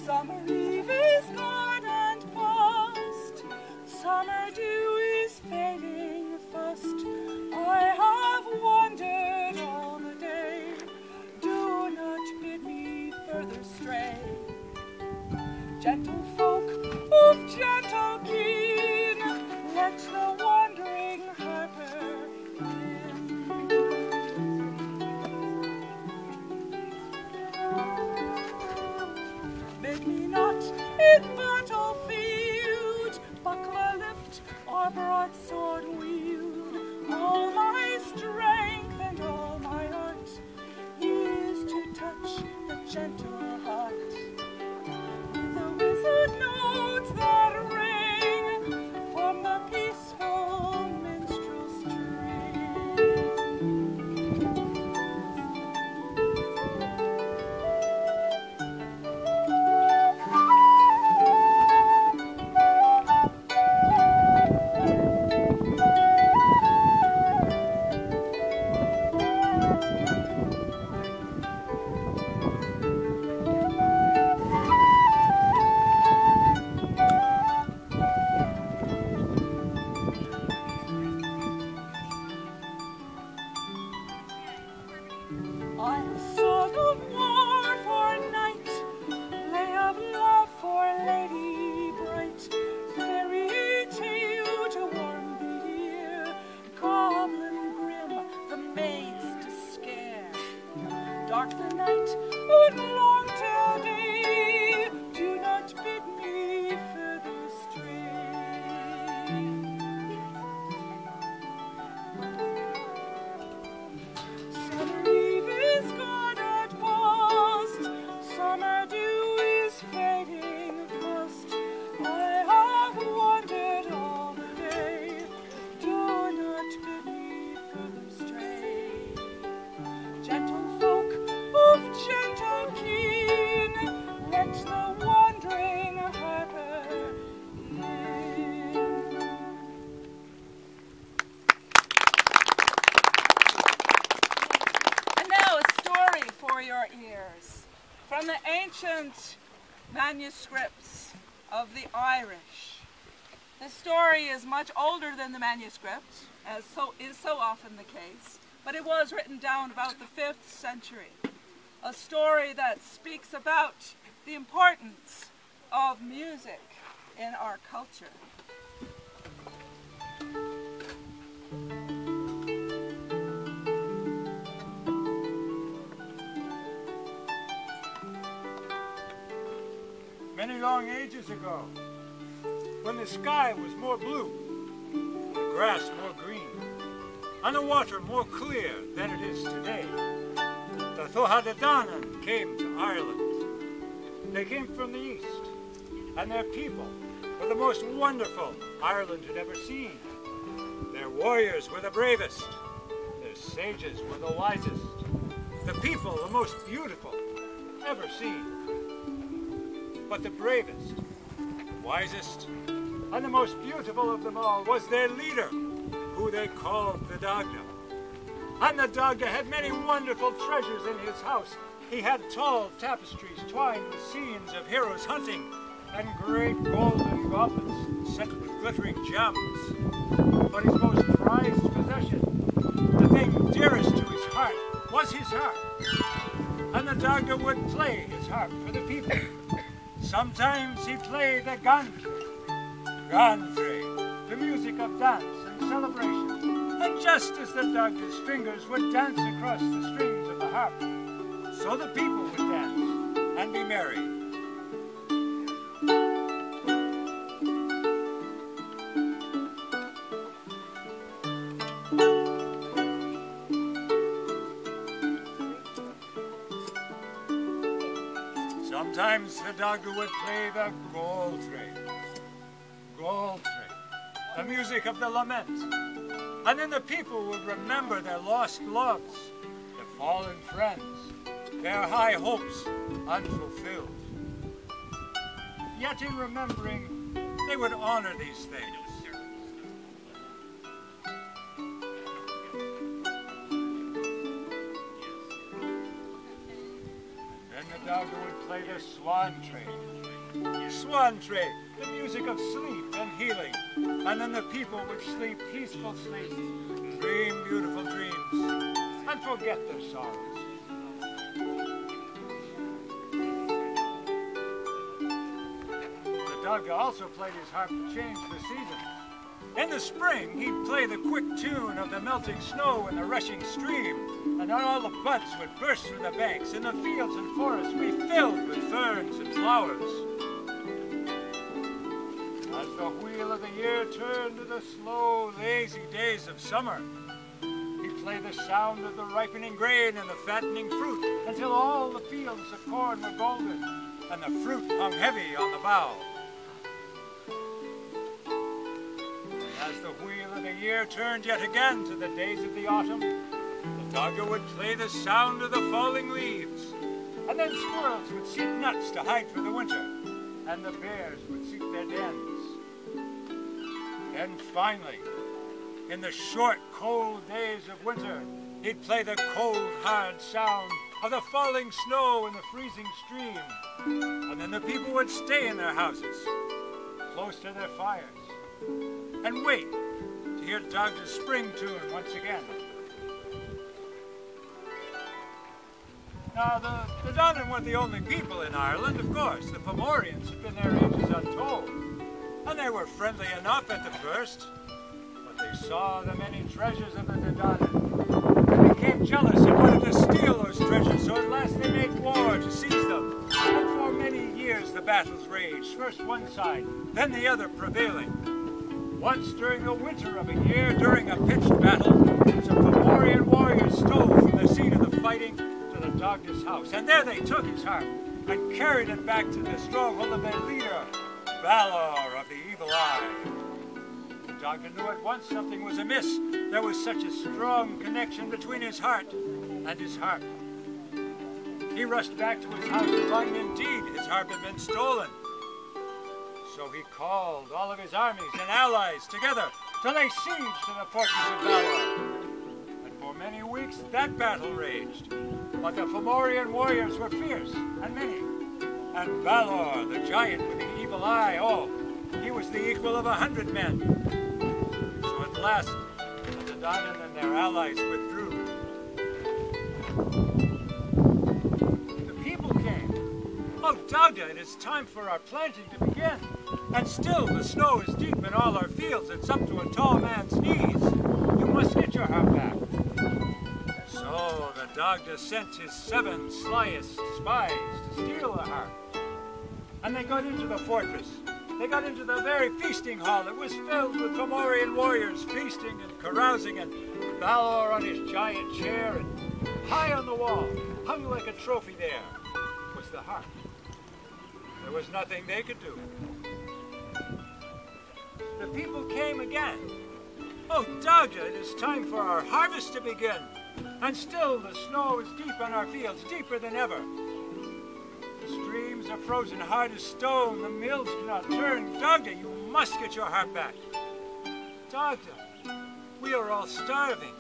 Summer eve is gone and past, summer dew is fading fast. I have wandered all the day, do not bid me further stray. Gentle folk of gentle keen, let the wandering harper in. Bid me not in battlefield buckler lift or broadsword wield. All my strength and all my art is to touch the gentle heart. With the wizard notes that ring from the peaceful minstrel string. I have song of war for night, lay of love for lady bright, fairy tale to warm the ear, goblin grim the maids to scare. Dark the night, but long till day, do not bid me further stray. Summer eve is gone and past, summer dew is fading fast. I have wandered all the day, do not bid me further stray. Gentle folk of gentle keen, let the wandering harper in. And now a story for your ears from the ancient manuscripts of the Irish. The story is much older than the manuscript, as is so often the case, but it was written down about the 5th century. A story that speaks about the importance of music in our culture. Many long ages ago, when the sky was more blue, the grass more green, and the water more clear than it is today, the Tuatha came to Ireland. They came from the east, and their people were the most wonderful Ireland had ever seen. Their warriors were the bravest, their sages were the wisest, the people the most beautiful ever seen. But the bravest, the wisest, and the most beautiful of them all was their leader, who they called the Dagda. And the Dagda had many wonderful treasures in his house. He had tall tapestries twined with scenes of heroes hunting, and great golden goblets set with glittering gems. But his most prized possession, the thing dearest to his heart, was his harp. And the Dagda would play his harp for the people. Sometimes he played the gantry, the music of dance and celebration. And just as the Dagda's fingers would dance across the strings of the harp, so the people would dance and be merry. Sometimes the Dagda would play the Goltray, the music of the lament. And then the people would remember their lost loves, their fallen friends, their high hopes unfulfilled. Yet in remembering, they would honor these things. Then the Dogger would play the swan trade. Swan trade, the music of sleep and healing. And then the people would sleep peaceful sleep, dream beautiful dreams, and forget their sorrows. The Dogger also played his harp to change the seasons. In the spring, he'd play the quick tune of the melting snow and the rushing stream, and all the buds would burst from the banks, and the fields and forests be filled with ferns and flowers. As the wheel of the year turned to the slow, lazy days of summer, he'd play the sound of the ripening grain and the fattening fruit until all the fields of corn were golden and the fruit hung heavy on the bough. As the wheel of the year turned yet again to the days of the autumn, the Dogger would play the sound of the falling leaves, and then squirrels would seek nuts to hide for the winter, and the bears would seek their dens. Then finally, in the short, cold days of winter, he'd play the cold, hard sound of the falling snow and the freezing stream, and then the people would stay in their houses, close to their fires, and wait to hear Dogger's spring tune once again. Now, the Donnan weren't the only people in Ireland, of course. The Fomorians had been there ages untold, and they were friendly enough at the first, but they saw the many treasures of the Donnan and became jealous and wanted to steal those treasures, so at last they made war to seize them. And for many years the battles raged, first one side, then the other prevailing. Once during the winter of a year, during a pitched battle, some Fomorian warriors stole from the scene of the fighting to the Dogger's house, and there they took his harp and carried it back to the stronghold of their leader, Balor of the Evil Eye. The Dogger knew at once something was amiss. There was such a strong connection between his heart and his harp. He rushed back to his house to find indeed his harp had been stolen. So he called all of his armies and allies together to lay siege to the fortress of Balor. And for many weeks that battle raged. But the Fomorian warriors were fierce and many. And Balor, the giant with the evil eye, oh, he was the equal of 100 men. So at last, the Donnan and their allies withdrew. The people came. Oh, Dogger, it is time for our planting to begin. And still the snow is deep in all our fields. It's up to a tall man's knees. You must get your harp back. So the Dogger sent his 7 slyest spies to steal the harp. And they got into the fortress. They got into the very feasting hall. It was filled with Fomorian warriors feasting and carousing, and Balor on his giant chair, and high on the wall, hung like a trophy there, was the harp. There was nothing they could do. The people came again. Oh, Dogger, it is time for our harvest to begin. And still the snow is deep on our fields, deeper than ever. The streams are frozen hard as stone. The mills cannot turn. Dogger, you must get your harp back. Dogger, we are all starving.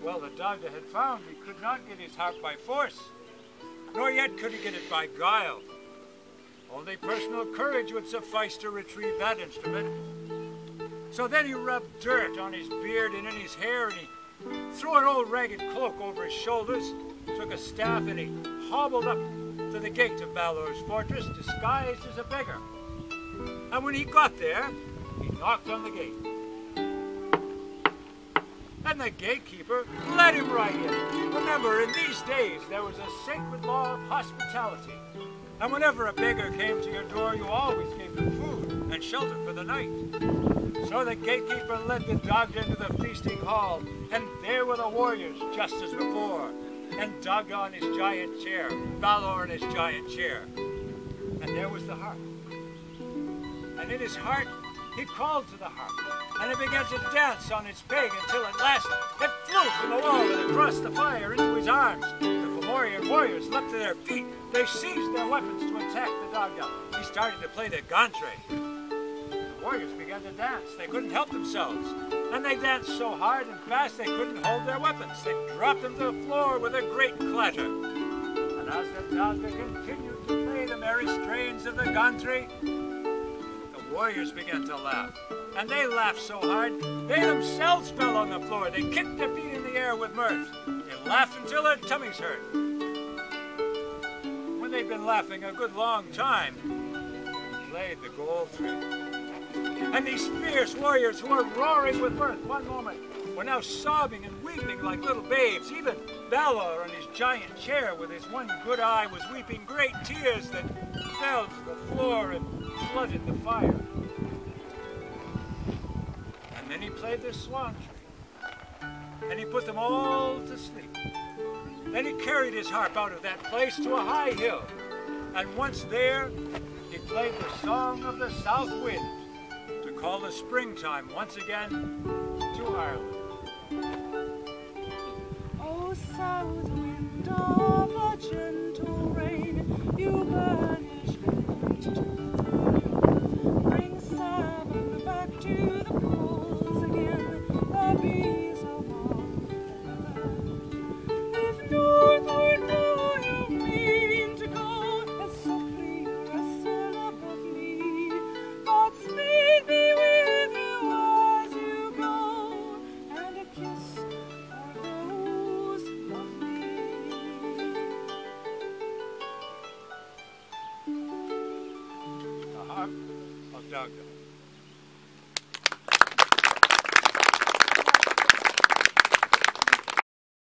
Well, the Dogger had found he could not get his harp by force, nor yet could he get it by guile. Only personal courage would suffice to retrieve that instrument. So then he rubbed dirt on his beard and in his hair, and he threw an old ragged cloak over his shoulders, took a staff, and he hobbled up to the gate of Balor's fortress, disguised as a beggar. And when he got there, he knocked on the gate. And the gatekeeper let him right in. Remember, in these days, there was a sacred law of hospitality. And whenever a beggar came to your door, you always gave him food and shelter for the night. So the gatekeeper led the Dogger into the feasting hall, and there were the warriors, just as before, and Dogger on his giant chair, Balor in his giant chair. And there was the harp. And in his heart, he called to the harp, and it began to dance on its peg until at last it flew from the wall with a thrust the fire into his arms. The Fomorian warriors leapt to their feet. They seized their weapons to attack the dog-devil. He started to play the gantre. The warriors began to dance. They couldn't help themselves. And they danced so hard and fast they couldn't hold their weapons. They dropped them to the floor with a great clatter. And as the dogga continued to play the merry strains of the gantre, the warriors began to laugh. And they laughed so hard, they themselves fell on the floor. They kicked their feet in the air with mirth. They laughed until their tummies hurt. When they'd been laughing a good long time, they played the gold tree. And these fierce warriors who were roaring with mirth one moment were now sobbing and weeping like little babes. Even Balor on his giant chair with his one good eye was weeping great tears that fell to the floor and flooded the fire. And then he played the swan tree, and he put them all to sleep. Then he carried his harp out of that place to a high hill, and once there, he played the song of the south wind to call the springtime once again to Ireland. O south wind of the gentle rain, you banish me to bring salmon back to the pools again, the bees of all heaven. If northward now you mean to go, as softly rustle above me, Godspeed be with you as you go, and a kiss for those who love me. The harp of Dagda.